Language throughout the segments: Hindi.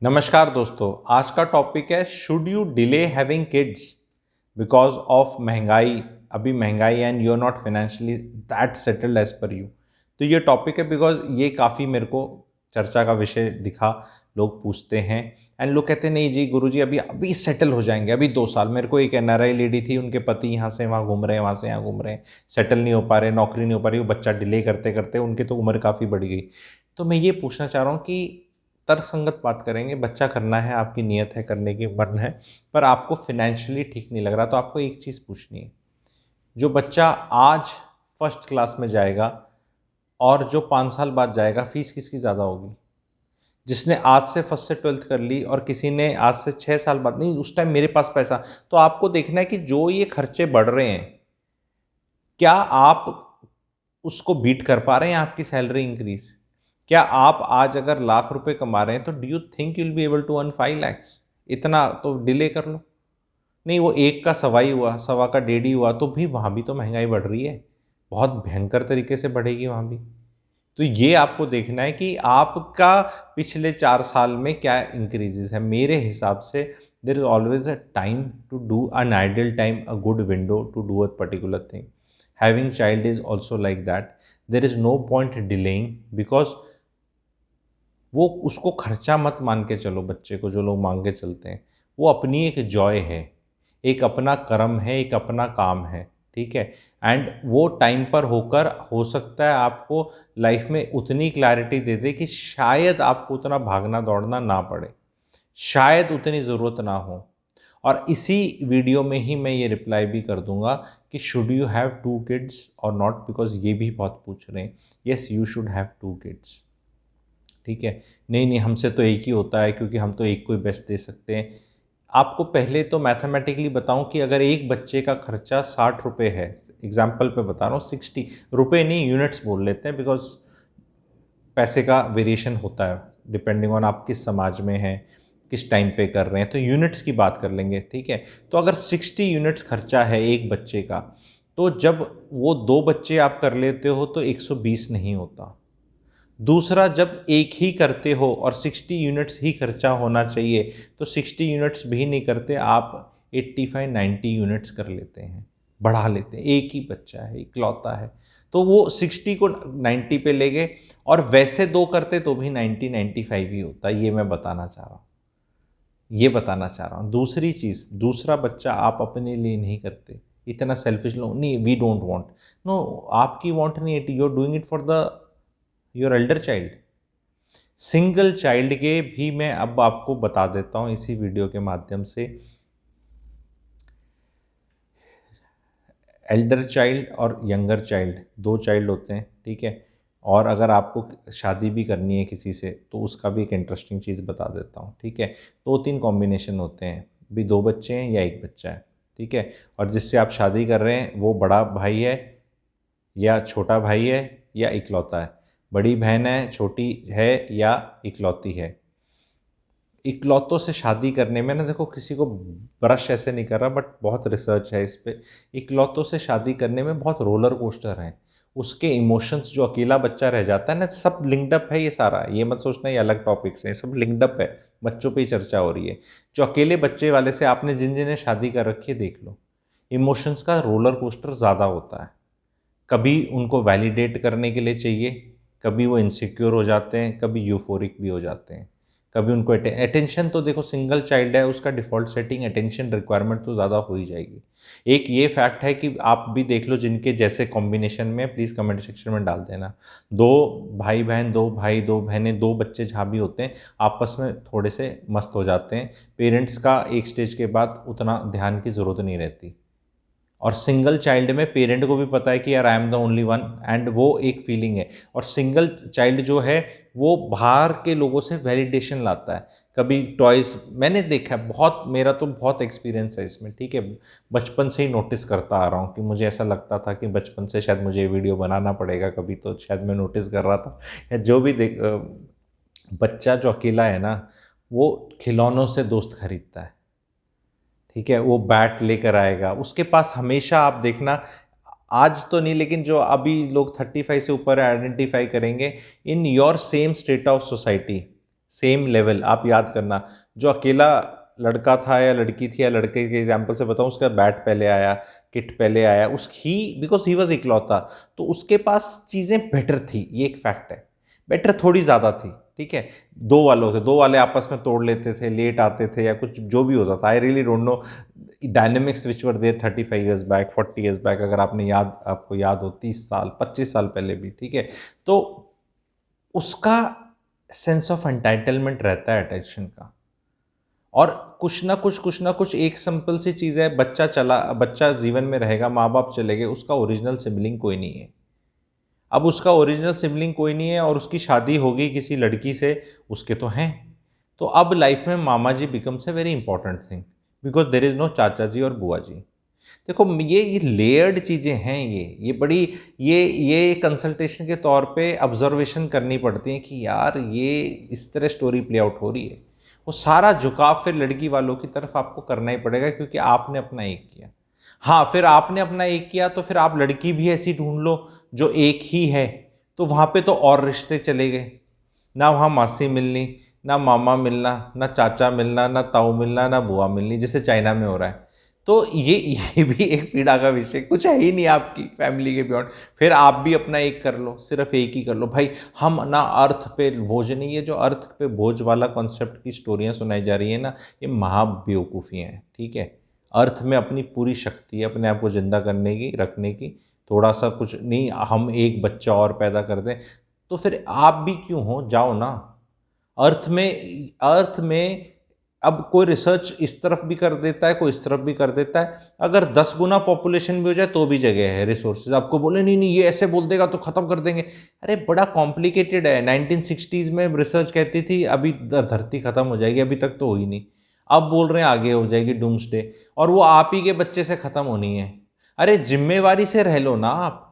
नमस्कार दोस्तों, आज का टॉपिक है should you delay having kids because of महंगाई। अभी महंगाई and you are not financially that settled as per you. तो ये टॉपिक है बिकॉज ये काफ़ी मेरे को चर्चा का विषय दिखा। लोग पूछते हैं एंड लोग कहते हैं नहीं जी गुरुजी अभी अभी सेटल हो जाएंगे, अभी 2 साल। मेरे को एक एनआरआई लेडी थी, उनके पति यहाँ से वहाँ घूम रहे हैं, वहाँ से यहाँ घूम रहे हैं, सेटल नहीं हो पा रहे, नौकरी नहीं हो पा रही, वो बच्चा डिले करते करते उनकी तो उम्र काफ़ी बढ़ गई। तो मैं ये पूछना चाह रहा हूँ कि तर्कसंगत बात करेंगे, बच्चा करना है, आपकी नीयत है, करने की मन है, पर आपको फाइनेंशियली ठीक नहीं लग रहा, तो आपको एक चीज़ पूछनी है। जो बच्चा आज फर्स्ट क्लास में जाएगा और जो 5 साल बाद जाएगा, फीस किसकी ज़्यादा होगी? जिसने आज से फर्स्ट से ट्वेल्थ कर ली और किसी ने आज से 6 साल बाद, नहीं उस टाइम मेरे पास पैसा। तो आपको देखना है कि जो ये खर्चे बढ़ रहे हैं, क्या आप उसको बीट कर पा रहे हैं? आपकी सैलरी इंक्रीज, क्या आप आज अगर ₹1,00,000 कमा रहे हैं तो do you think you will be able to earn 5 lakhs? इतना तो डिले कर लो। नहीं, वो एक का सवा ही हुआ, सवा का डेढ़ ही हुआ, तो भी वहाँ भी तो महंगाई बढ़ रही है, बहुत भयंकर तरीके से बढ़ेगी वहाँ भी। तो ये आपको देखना है कि आपका पिछले 4 साल में क्या इंक्रीजेस है। मेरे हिसाब से there is always a time to do an ideal time, a good window to do a particular thing. Having child is also like that. There is no point delaying because वो उसको खर्चा मत मान के चलो। बच्चे को जो लोग मांग के चलते हैं, वो अपनी एक जॉय है, एक अपना कर्म है, एक अपना काम है, ठीक है। एंड वो टाइम पर होकर हो सकता है आपको लाइफ में उतनी क्लैरिटी दे दे कि शायद आपको उतना भागना दौड़ना ना पड़े, शायद उतनी ज़रूरत ना हो। और इसी वीडियो में ही मैं ये रिप्लाई भी कर दूंगा कि शुड यू हैव 2 kids और नॉट, बिकॉज ये भी बहुत पूछ रहे हैं। Yes, you should have 2 kids, ठीक है। नहीं नहीं, हमसे तो एक ही होता है क्योंकि हम तो एक को ही बेस्ट दे सकते हैं। आपको पहले तो मैथमेटिकली बताऊं कि अगर एक बच्चे का खर्चा ₹60 है, एग्जाम्पल पे बता रहा हूँ, ₹60 नहीं, यूनिट्स बोल लेते हैं बिकॉज पैसे का वेरिएशन होता है डिपेंडिंग ऑन आप किस समाज में हैं, किस टाइम पे कर रहे हैं, तो यूनिट्स की बात कर लेंगे, ठीक है। तो अगर 60 यूनिट्स खर्चा है एक बच्चे का, तो जब वो 2 बच्चे आप कर लेते हो तो 120 नहीं होता। दूसरा, जब एक ही करते हो और 60 यूनिट्स ही खर्चा होना चाहिए, तो 60 यूनिट्स भी नहीं करते आप, 85-90 यूनिट्स कर लेते हैं, बढ़ा लेते हैं। एक ही बच्चा है, इकलौता है, तो वो 60 को 90 पे ले गए, और वैसे 2 करते तो भी 90-95 ही होता। ये मैं बताना चाह रहा हूँ, ये बताना चाह रहा हूँ। दूसरी चीज़, दूसरा बच्चा आप अपने लिए नहीं करते, इतना सेल्फिश लोग नहीं, वी डोंट वांट, नो, आपकी वांट नहीं है, you are doing it for the your elder child. Single child के भी मैं अब आपको बता देता हूं इसी वीडियो के माध्यम से। एल्डर चाइल्ड और यंगर चाइल्ड, 2 चाइल्ड होते हैं, ठीक है। और अगर आपको शादी भी करनी है किसी से, तो उसका भी एक इंटरेस्टिंग चीज़ बता देता हूँ, ठीक है। 2-3 कॉम्बिनेशन होते हैं, भी 2 बच्चे हैं या एक बच्चा है, ठीक है। और जिससे आप शादी कर रहे हैं वो बड़ा भाई है या छोटा भाई है या इकलौता है, बड़ी बहन है, छोटी है या इकलौती है। इकलौतों से शादी करने में ना, देखो किसी को ब्रश ऐसे नहीं कर रहा, बट बहुत रिसर्च है इस पे। इकलौतों से शादी करने में बहुत रोलर कोस्टर है। उसके इमोशंस, जो अकेला बच्चा रह जाता है ना, सब लिंक्ड अप है ये सारा, ये मत सोचना ये अलग टॉपिक्स हैं, सब लिंक्ड अप है। बच्चों पे ही चर्चा हो रही है। जो अकेले बच्चे वाले से आपने जिन जिन्हें शादी कर रखी है, देख लो, इमोशंस का रोलर कोस्टर ज़्यादा होता है। कभी उनको वैलिडेट करने के लिए चाहिए, कभी वो इनसिक्योर हो जाते हैं, कभी यूफोरिक भी हो जाते हैं, कभी उनको अटेंशन, तो देखो सिंगल चाइल्ड है, उसका डिफ़ॉल्ट सेटिंग अटेंशन रिक्वायरमेंट तो ज़्यादा हो ही जाएगी। एक ये फैक्ट है कि आप भी देख लो, जिनके जैसे कॉम्बिनेशन में, प्लीज़ कमेंट सेक्शन में डाल देना। 2 भाई बहन, 2 भाई 2 बहनें, 2 बच्चे जहाँ भी होते हैं, आपस में थोड़े से मस्त हो जाते हैं। पेरेंट्स का एक स्टेज के बाद उतना ध्यान की ज़रूरत नहीं रहती। और सिंगल चाइल्ड में पेरेंट को भी पता है कि यार I am the only one, and वो एक फीलिंग है। और सिंगल चाइल्ड जो है, वो बाहर के लोगों से वैलिडेशन लाता है। कभी टॉयज़ मैंने देखा है, बहुत, मेरा तो बहुत एक्सपीरियंस है इसमें, ठीक है। बचपन से ही नोटिस करता आ रहा हूँ कि मुझे ऐसा लगता था कि बचपन से शायद मुझे ये वीडियो बनाना पड़ेगा कभी, तो शायद मैं नोटिस कर रहा था। या जो भी बच्चा जो अकेला है ना, वो खिलौनों से दोस्त खरीदता है, ठीक है। वो बैट लेकर आएगा, उसके पास हमेशा, आप देखना, आज तो नहीं लेकिन जो अभी लोग 35 से ऊपर आइडेंटिफाई करेंगे, in your same state of society, same level. आप याद करना, जो अकेला लड़का था या लड़की थी, या लड़के के एग्जाम्पल से बताऊं, उसका बैट पहले आया, किट पहले आया, उसकी बिकॉज ही वॉज इकलौता, तो उसके पास चीज़ें बेटर थी, ये एक फैक्ट है। बेटर थोड़ी ज़्यादा थी, ठीक है। दो वालों थे, दो वाले आपस में तोड़ लेते थे, लेट आते थे या कुछ जो भी होता था। I really don't know dynamics which were there 35 years back, 40 years back, अगर आपको याद हो, 30 साल 25 साल पहले भी, ठीक है। तो उसका सेंस ऑफ एंटाइटलमेंट रहता है अटेंशन का। और कुछ ना कुछ एक सिंपल सी चीज़ है, बच्चा जीवन में रहेगा, माँ बाप चले गए, उसका ओरिजिनल सिबलिंग कोई नहीं है। अब उसका ओरिजिनल सिबलिंग कोई नहीं है और उसकी शादी होगी किसी लड़की से, उसके तो हैं। तो अब लाइफ में mama ji becomes a very important thing, because there is no chacha ji और बुआ जी। देखो ये लेयर्ड चीज़ें हैं, ये बड़ी, ये कंसल्टेशन के तौर पे ऑब्जर्वेशन करनी पड़ती है कि यार ये इस तरह स्टोरी प्ले आउट हो रही है। वो सारा झुकाव फिर लड़की वालों की तरफ आपको करना ही पड़ेगा, क्योंकि आपने अपना एक किया। हाँ, फिर आपने अपना एक किया तो फिर आप लड़की भी ऐसी ढूंढ लो जो एक ही है, तो वहाँ पे तो और रिश्ते चले गए ना, वहाँ मासी मिलनी, ना मामा मिलना, ना चाचा मिलना, ना ताऊ मिलना, ना बुआ मिलनी, जैसे चाइना में हो रहा है। तो ये भी एक पीड़ा का विषय, कुछ है ही नहीं आपकी फैमिली के बियॉन्ड। फिर आप भी अपना एक कर लो, सिर्फ एक ही कर लो भाई। हम ना अर्थ पे बोझ नहीं, ये जो अर्थ पे बोझ वाला कॉन्सेप्ट की स्टोरियाँ सुनाई जा रही है ना, ये महा बेवकूफ़ियाँ हैं, ठीक है। अर्थ में अपनी पूरी शक्ति है अपने आप को जिंदा करने की, रखने की। थोड़ा सा कुछ नहीं, हम एक बच्चा और पैदा कर दें तो फिर आप भी क्यों हो, जाओ ना अर्थ में। अब कोई रिसर्च इस तरफ भी कर देता है, कोई इस तरफ भी कर देता है। अगर 10 गुना पॉपुलेशन भी हो जाए तो भी जगह है, रिसोर्सेज। आपको बोले नहीं नहीं ये ऐसे बोल देगा तो खत्म कर देंगे, अरे बड़ा कॉम्प्लिकेटेड है। 1960s में रिसर्च कहती थी अभी धरती खत्म हो जाएगी, अभी तक तो हुई नहीं। अब बोल रहे हैं आगे हो जाएगी डूम्सडे, और वो आप ही के बच्चे से खत्म होनी है। अरे जिम्मेवारी से रह लो ना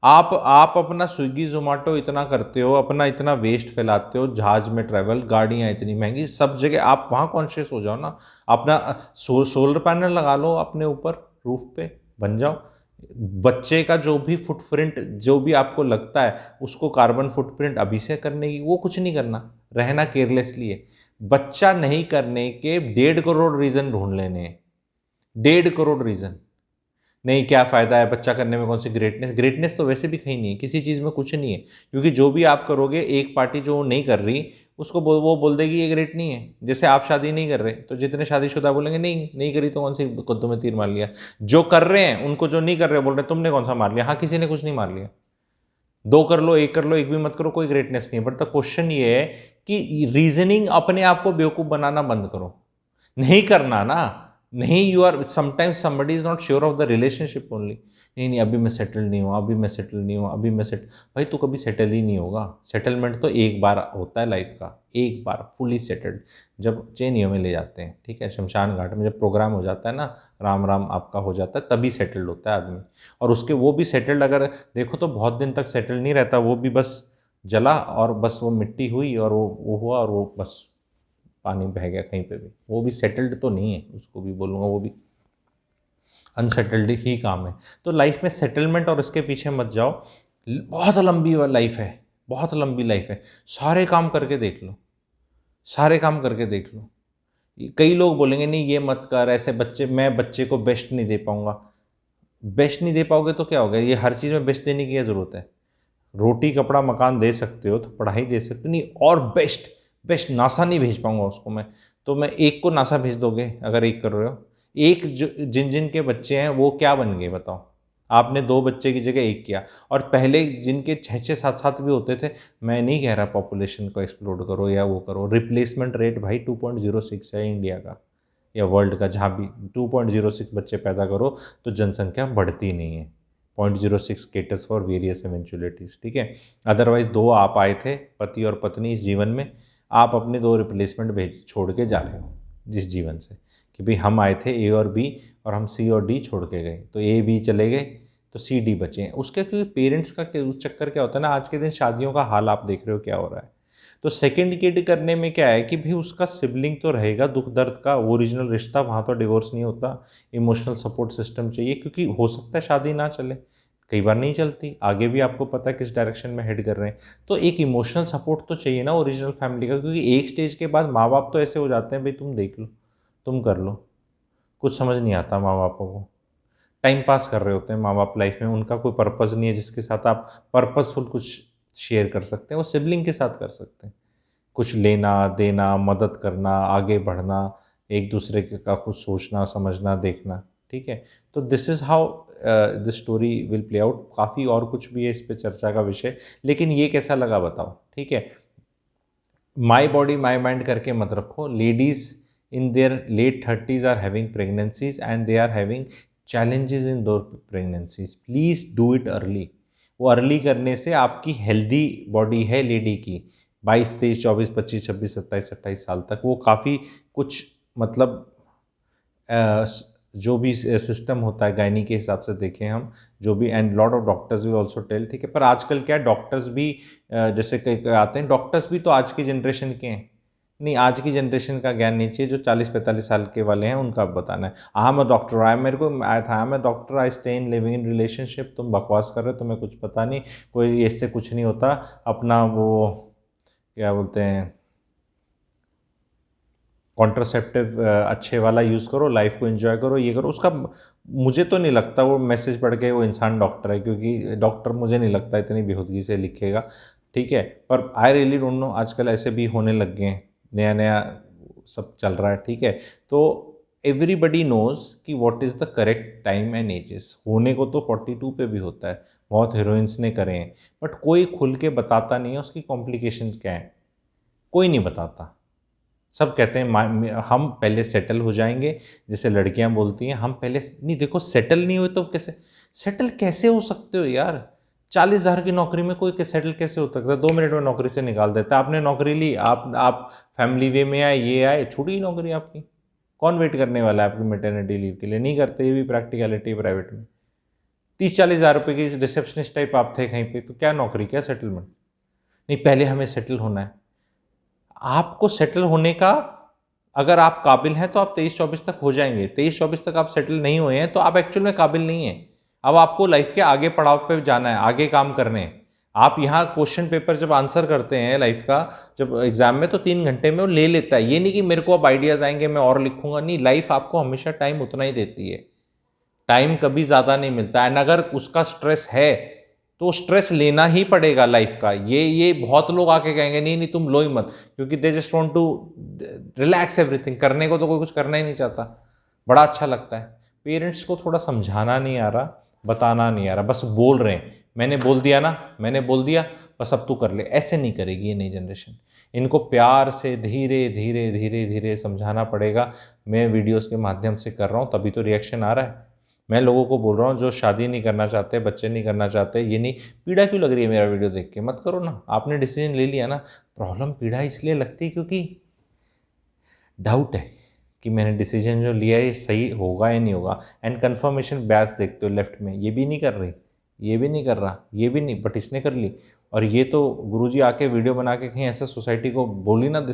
आप अपना स्विगी जोमेटो इतना करते हो, अपना इतना वेस्ट फैलाते हो, जहाज में ट्रैवल, गाड़ियाँ इतनी महंगी, सब जगह आप वहाँ कॉन्शियस हो जाओ ना। अपना सोलर पैनल लगा लो अपने ऊपर, रूफ पे बन जाओ। बच्चे का जो भी फुटप्रिंट, जो भी आपको लगता है उसको कार्बन फुटप्रिंट अभी से करने की, वो कुछ नहीं करना, रहना केयरलेसली है। बच्चा नहीं करने के 1.5 करोड़ रीज़न ढूंढ लेने हैं, 1.5 करोड़ रीज़न। नहीं, क्या फ़ायदा है बच्चा करने में, कौन सी ग्रेटनेस, ग्रेटनेस तो वैसे भी कहीं नहीं है, किसी चीज़ में कुछ नहीं है। क्योंकि जो भी आप करोगे, एक पार्टी जो नहीं कर रही उसको वो बोल देगी ये ग्रेट नहीं है। जैसे आप शादी नहीं कर रहे तो जितने शादीशुदा बोलेंगे नहीं नहीं करी तो कौन सी कद्दू में तीर मार लिया। जो कर रहे हैं उनको जो नहीं कर रहे बोल रहे तुमने कौन सा मार लिया। हाँ, किसी ने कुछ नहीं मार लिया। दो कर लो, एक कर लो, एक भी मत करो, कोई ग्रेटनेस नहीं है। बट द क्वेश्चन ये है कि रीजनिंग अपने आप को बेवकूफ़ बनाना बंद करो। नहीं करना ना, नहीं, you are sometimes somebody is not sure of the relationship only. नहीं नहीं, अभी मैं सेटल नहीं हूँ, अभी मैं सेटल नहीं हूँ, अभी मैं सेटल। भाई तू कभी सेटल ही नहीं होगा। सेटलमेंट तो एक बार होता है लाइफ का, एक बार फुली सेटल्ड, जब चेनियों में ले जाते हैं, ठीक है, शमशान घाट में जब प्रोग्राम हो जाता है ना, राम राम आपका हो जाता है, तभी सेटल्ड होता है आदमी। और उसके वो भी सेटल्ड अगर देखो तो बहुत दिन तक सेटल नहीं रहता, वो भी बस जला और बस वो मिट्टी हुई और वो हुआ और वो बस पानी बह गया कहीं पे भी, वो भी सेटल्ड तो नहीं है, उसको भी बोलूँगा वो भी अनसेटल्ड ही काम है। तो लाइफ में सेटलमेंट और इसके पीछे मत जाओ। बहुत लंबी लाइफ है, बहुत लंबी लाइफ है। सारे काम करके देख लो, सारे काम करके देख लो। कई लोग बोलेंगे नहीं ये मत कर, ऐसे मैं बच्चे को बेस्ट नहीं दे पाऊंगा। बेस्ट नहीं दे पाओगे तो क्या हो गया, ये हर चीज़ में बेस्ट देने की क्या ज़रूरत है। रोटी कपड़ा मकान दे सकते हो तो पढ़ाई दे सकते हो नहीं, और बेस्ट बेस्ट नासा नहीं भेज पाऊंगा उसको मैं। तो मैं एक को नासा भेज दोगे अगर एक कर रहे हो। एक जो जिन जिन के बच्चे हैं वो क्या बन गए बताओ। आपने 2 बच्चे की जगह एक किया, और पहले जिनके 6-6 7-7 भी होते थे। मैं नहीं कह रहा पॉपुलेशन को एक्सप्लोड करो या वो करो, रिप्लेसमेंट रेट भाई 2.06 है इंडिया का या वर्ल्ड का, जहाँ भी 2.06 बच्चे पैदा करो तो जनसंख्या बढ़ती नहीं है। 0.06 केटस फॉर वेरियस एवेंचुअलिटीज़, ठीक है। अदरवाइज 2 आप आए थे पति और पत्नी इस जीवन में, आप अपने 2 रिप्लेसमेंट भेज छोड़ के जा रहे हो जिस जीवन से, कि भाई हम आए थे ए और बी और हम सी और डी छोड़ के गए, तो ए बी चले गए तो सी डी बचे हैं उसके। क्योंकि पेरेंट्स का उस चक्कर क्या होता है ना, आज के दिन शादियों का हाल आप देख रहे हो क्या हो रहा है। तो सेकंड किड करने में क्या है कि भाई उसका सिबलिंग तो रहेगा, दुख दर्द का ओरिजिनल रिश्ता, वहाँ तो डिवोर्स नहीं होता। इमोशनल सपोर्ट सिस्टम चाहिए, क्योंकि हो सकता है शादी ना चले, कई बार नहीं चलती, आगे भी आपको पता है किस डायरेक्शन में हेड कर रहे हैं। तो एक इमोशनल सपोर्ट तो चाहिए ना ओरिजिनल फैमिली का, क्योंकि एक स्टेज के बाद माँ बाप तो ऐसे हो जाते हैं, भाई तुम देख लो, तुम कर लो, कुछ समझ नहीं आता माँ बापों को, टाइम पास कर रहे होते हैं माँ बाप लाइफ में, उनका कोई पर्पज़ नहीं है जिसके साथ आप पर्पसफुल कुछ शेयर कर सकते हैं, वो सिबलिंग के साथ कर सकते हैं, कुछ लेना देना, मदद करना, आगे बढ़ना, एक दूसरे का कुछ सोचना समझना देखना, ठीक है। तो this is how the story will play out. काफ़ी और कुछ भी है इस पे चर्चा का विषय, लेकिन ये कैसा लगा बताओ, ठीक है। माई बॉडी माई माइंड करके मत रखो। Ladies in their late 30s are having pregnancies and they are having challenges in those pregnancies, please do it early. वो अर्ली करने से आपकी हेल्दी बॉडी है लेडी की, 22, 23, 24, 25, 26, 27, 28 साल तक वो काफ़ी कुछ मतलब जो भी सिस्टम होता है गायनी के हिसाब से देखें हम, जो भी, and lot of doctors will also tell, ठीक है। पर आजकल क्या है, डॉक्टर्स भी जैसे कई आते हैं, डॉक्टर्स भी तो आज की जनरेशन के हैं, नहीं आज की जनरेशन का ज्ञान नहीं चाहिए, जो 40-45 साल के वाले हैं उनका बताना है। हाँ मैं डॉक्टर आया, मेरे को आया था, मैं doctor, I stay in living in relationship, तुम बकवास कर रहे हो, तुम्हें कुछ पता नहीं, कोई इससे कुछ नहीं होता, अपना वो क्या बोलते हैं कॉन्ट्रासेप्टिव अच्छे वाला यूज़ करो, लाइफ को एंजॉय करो, ये करो, उसका मुझे तो नहीं लगता वो मैसेज पढ़ के वो इंसान डॉक्टर है, क्योंकि डॉक्टर मुझे नहीं लगता इतनी बेहूदगी से लिखेगा, ठीक है। पर आई रियली डोंट नो, आजकल ऐसे भी होने लग गए हैं, नया नया सब चल रहा है, ठीक है। तो एवरीबडी नोज़ कि what is the correct time and ages, होने को तो 42 पे भी होता है, बहुत हीरोइंस ने करे हैं, बट कोई खुल के बताता नहीं है उसकी कॉम्प्लिकेशन क्या है, कोई नहीं बताता। सब कहते हैं हम पहले सेटल हो जाएंगे, जैसे लड़कियां बोलती हैं हम पहले नहीं, देखो सेटल नहीं हुए तो कैसे सेटल कैसे हो सकते हो यार, 40,000 की नौकरी में कोई सेटल कैसे हो सकता है, 2 मिनट में नौकरी से निकाल देता है। आपने नौकरी ली, आप फैमिली वे में आए, ये आए, छूट गई नौकरी आपकी, कौन वेट करने वाला है आपकी मैटरनिटी लीव के लिए, नहीं करते, ये भी प्रैक्टिकलिटी प्राइवेट में। 30-40 हज़ार रुपये की रिसेप्शनिस्ट टाइप आप थे कहीं पे, तो क्या नौकरी, क्या सेटलमेंट, नहीं पहले हमें सेटल होना है। आपको सेटल होने का, अगर आप काबिल हैं तो आप 23-24 तक हो जाएंगे, 23-24 तक आप सेटल नहीं हुए हैं तो आप एक्चुअल में काबिल नहीं हैं। अब आपको लाइफ के आगे पड़ाव पे जाना है, आगे काम करने हैं। आप यहाँ क्वेश्चन पेपर जब आंसर करते हैं लाइफ का, जब एग्जाम में, तो 3 घंटे में वो ले लेता है, ये नहीं कि मेरे को अब आइडियाज़ आएंगे मैं और लिखूंगा, नहीं, लाइफ आपको हमेशा टाइम उतना ही देती है, टाइम कभी ज़्यादा नहीं मिलता है। एंड अगर उसका स्ट्रेस है तो स्ट्रेस लेना ही पड़ेगा लाइफ का। ये बहुत लोग आके कहेंगे नहीं नहीं तुम लो ही मत, क्योंकि they just want to relax everything, करने को तो कोई कुछ करना ही नहीं चाहता, बड़ा अच्छा लगता है। पेरेंट्स को थोड़ा समझाना नहीं आ रहा, बताना नहीं आ रहा, बस बोल रहे हैं, मैंने बोल दिया ना, मैंने बोल दिया, बस अब तू कर ले। ऐसे नहीं करेगी ये नई जनरेशन, इनको प्यार से धीरे धीरे धीरे धीरे समझाना पड़ेगा। मैं वीडियोस के माध्यम से कर रहा हूँ तभी तो रिएक्शन आ रहा है। मैं लोगों को बोल रहा हूँ जो शादी नहीं करना चाहते, बच्चे नहीं करना चाहते, ये नहीं, पीड़ा क्यों लग रही है मेरा वीडियो देख के, मत करो ना, आपने डिसीजन ले लिया ना। प्रॉब्लम पीड़ा इसलिए लगती है क्योंकि डाउट है कि मैंने डिसीजन जो लिया है ये सही होगा या नहीं होगा, एंड कन्फर्मेशन बैच देखते हो लेफ्ट में, ये भी नहीं कर रही, ये भी नहीं कर रहा, ये भी नहीं, बट इसने कर ली। और ये तो गुरुजी आके वीडियो बना के कहीं ऐसा सोसाइटी को बोली ना,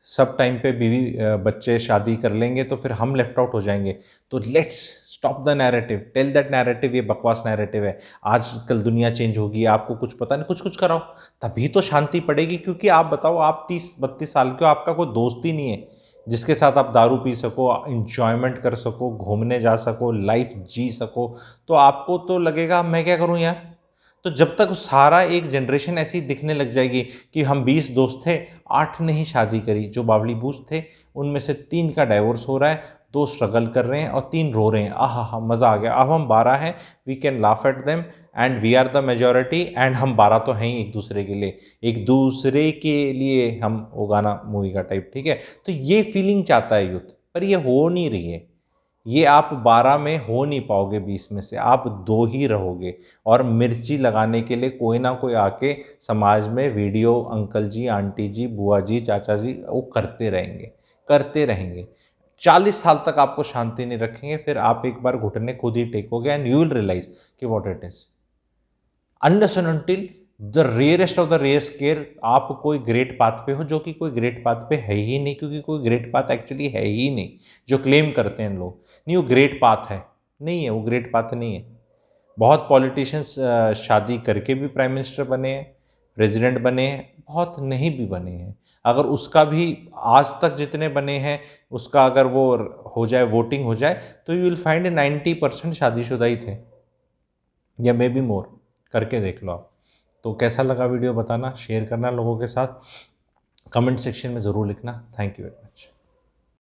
सब टाइम पे बीवी बच्चे शादी कर लेंगे तो फिर हम लेफ्ट आउट हो जाएंगे। तो let's stop the narrative, tell that narrative ये बकवास नैरेटिव है। आजकल दुनिया चेंज होगी, आपको कुछ पता नहीं, कुछ कुछ कराओ तभी तो शांति पड़ेगी। क्योंकि आप बताओ, आप 30-32 साल के हो, आपका कोई दोस्त ही नहीं है जिसके साथ आप दारू पी सको, इंजॉयमेंट कर सको, घूमने जा सको, लाइफ जी सको, तो आपको तो लगेगा मैं क्या करूं यार। तो जब तक सारा एक जनरेशन ऐसी दिखने लग जाएगी कि हम 20 दोस्त थे, 8 ने ही शादी करी, जो बावली बूझ थे उनमें से 3 का डाइवोर्स हो रहा है, 2 स्ट्रगल कर रहे हैं और 3 रो रहे हैं, आहा हा मज़ा आ गया, अब हम 12 हैं, we can laugh at them and we are the majority, and हम 12 तो हैं ही एक दूसरे के लिए, एक दूसरे के लिए हम, वो गाना मूवी का टाइप, ठीक है। तो ये फीलिंग चाहता है यूथ, पर ये हो नहीं रही है। ये आप 12 में हो नहीं पाओगे, 20 में से आप 2 ही रहोगे। और मिर्ची लगाने के लिए कोई ना कोई आके समाज में वीडियो अंकल जी, आंटी जी, बुआ जी, चाचा जी वो करते रहेंगे, करते रहेंगे। 40 साल तक आपको शांति नहीं रखेंगे, फिर आप एक बार घुटने खुद ही टेकोगे एंड यू विल रियलाइज कि what it is. Unless and until the rarest of the rares care, आप कोई ग्रेट पाथ पे हो, जो कि कोई ग्रेट पाथ पे है ही नहीं, क्योंकि कोई ग्रेट पाथ एक्चुअली है ही नहीं। जो क्लेम करते हैं लोग, नहीं वो ग्रेट पाथ है, नहीं है, वो ग्रेट पाथ नहीं है। बहुत पॉलिटिशियंस शादी करके भी प्राइम मिनिस्टर बने हैं, प्रेसिडेंट बने हैं, बहुत नहीं भी बने हैं। अगर उसका भी आज तक जितने बने हैं उसका अगर वो हो जाए, वोटिंग हो जाए, तो यू विल फाइंड 90% शादीशुदा ही थे, या मे बी मोर। करके देख लो आप। तो कैसा लगा वीडियो बताना, शेयर करना लोगों के साथ, कमेंट सेक्शन में ज़रूर लिखना। Thank you very much.